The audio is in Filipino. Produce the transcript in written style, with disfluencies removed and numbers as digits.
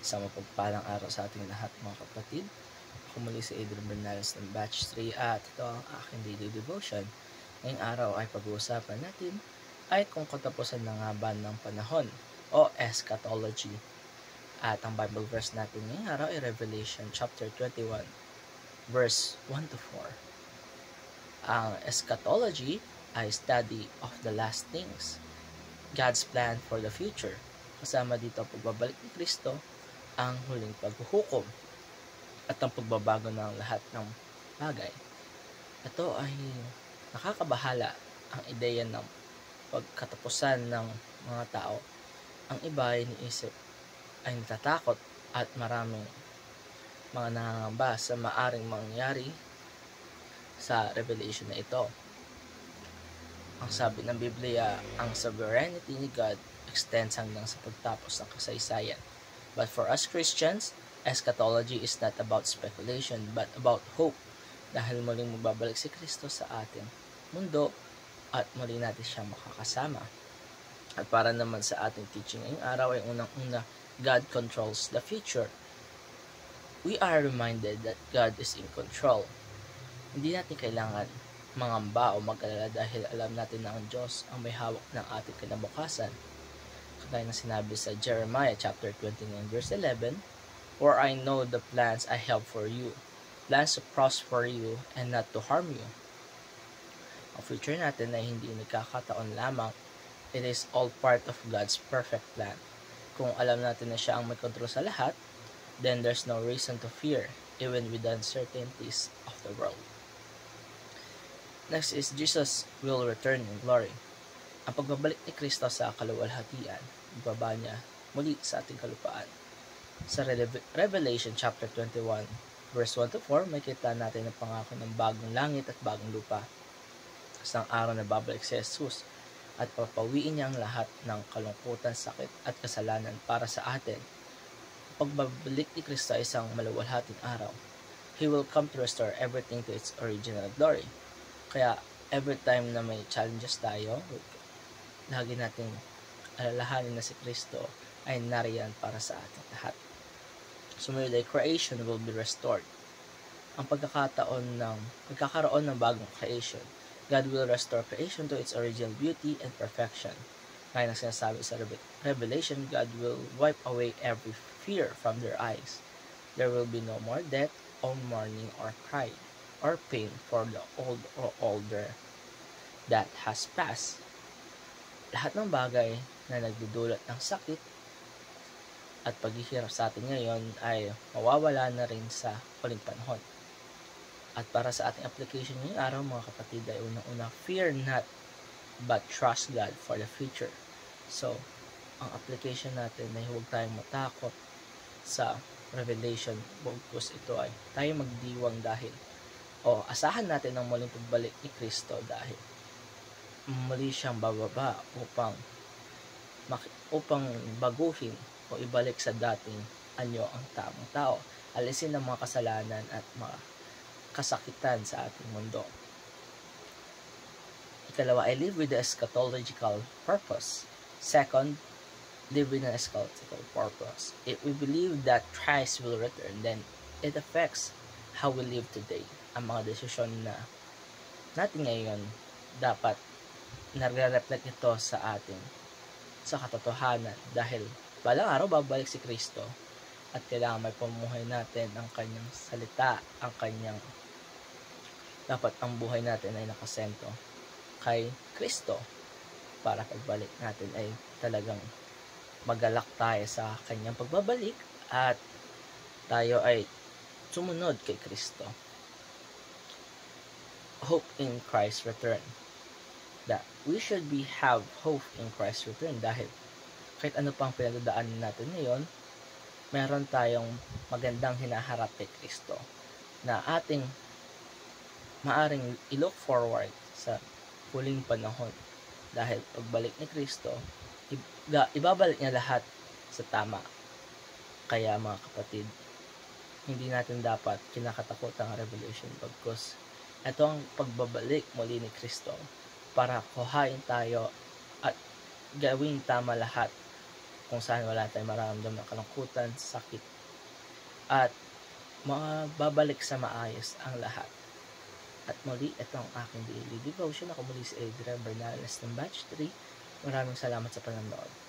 Sa mapagpalang araw sa ating lahat mga kapatid. Ako muli si Adrian Bernales ng Batch 3 at ito ang aking daily devotion. Ngayong araw ay pag-uusapan natin ay kung katapusan na nga ba ng panahon o eschatology. At ang Bible verse natin ngayong araw ay Revelation chapter 21 verse 1 to 4. Ang eschatology ay study of the last things, God's plan for the future. Kasama dito ang pagbabalik ni Kristo, ang huling paghuhukom at ang pagbabago ng lahat ng bagay. Ito ay nakakabahala ang ideya ng pagkatapusan ng mga tao. Ang iba ay iniisip ay natatakot at maraming mga nangangamba sa maaring mangyari sa revelation na ito. Ang sabi ng Biblia, ang sovereignty ni God extends hanggang sa pagtapos ng kasaysayan. But for us Christians, eschatology is not about speculation but about hope, dahil muling magbabalik si Kristo sa ating mundo at muli natin siya makakasama. At para naman sa ating teaching ngayong araw ay unang-una, God controls the future. We are reminded that God is in control. Hindi natin kailangan mangamba o mag-alala dahil alam natin na ang Diyos ang may hawak ng ating kinabukasan. Kagaya na sinabi sa Jeremiah chapter 29 verse 11, "For I know the plans I have for you, plans to prosper you and not to harm you." Ang future natin ay hindi nagkakataon lamang. It is all part of God's perfect plan. Kung alam natin na siya ang may kontrol sa lahat, then there's no reason to fear, even with the uncertainties of the world. Next is Jesus will return in glory. Ang pagbabalik ni Kristo sa kaluwalhatian, ibaba niya muli sa ating kalupaan. Sa Revelation chapter 21, verse 1 to 4, makita natin ang pangako ng bagong langit at bagong lupa. Isang araw na babalik si Jesus at papawiin niya ang lahat ng kalungkutan, sakit at kasalanan para sa atin. Ang pagbabalik ni Kristo ay isang maluwalhating araw. He will come to restore everything to its original glory. Kaya every time na may challenges tayo, lagi nating alalahanin na si Kristo ay nariyan para sa ating lahat. Sumuli, creation will be restored. Ang pagkakaroon ng bagong creation. God will restore creation to its original beauty and perfection. Kaya na sinasabi sa Revelation, God will wipe away every fear from their eyes. There will be no more death, or mourning, or cry, or pain, for the old or older that has passed. Lahat ng bagay na nagdudulot ng sakit at paghihirap sa atin ngayon ay mawawala na rin sa huling panahon. At para sa ating application ngayong araw mga kapatid ay unang-una, fear not but trust God for the future. So, ang application natin ay huwag tayong matakot sa revelation, bagkus ito ay tayo magdiwang dahil asahan natin ang muling pagbalik ni Kristo dahil muli siyang bababa upang baguhin o ibalik sa dating anyo ang tamang tao. Alisin ang mga kasalanan at mga kasakitan sa ating mundo. Ikalawa ay live with the eschatological purpose. Second, live with an eschatological purpose. If we believe that Christ will return, then it affects how we live today. Ang mga desisyon na natin ngayon dapat nagre-reflect ito sa katotohanan dahil balang araw babalik si Kristo at kailangan may pamumuhay natin ang kanyang salita, dapat ang buhay natin ay nakasentro kay Kristo para pagbalik natin ay talagang magalak tayo sa kanyang pagbabalik at tayo ay sumunod kay Kristo. Hope in Christ's return. That we should have hope in Christ's return dahil kahit ano pang pinagdadaanan natin ngayon, meron tayong magandang hinaharap kay Kristo na ating maaring i-look forward sa huling panahon dahil pagbalik ni Kristo, ibabalik niya lahat sa tama. Kaya mga kapatid, hindi natin dapat kinakatakutan ang revelation bagkus ito ang pagbabalik muli ni Kristo para kuhain tayo at gawing tama lahat kung saan wala tayong mararamdaman ng kalungkutan, sakit, at mababalik sa maayos ang lahat. At muli, ito ang aking daily devotion. Ako muli si Adrian Bernales ng Batch 3. Maraming salamat sa panonood.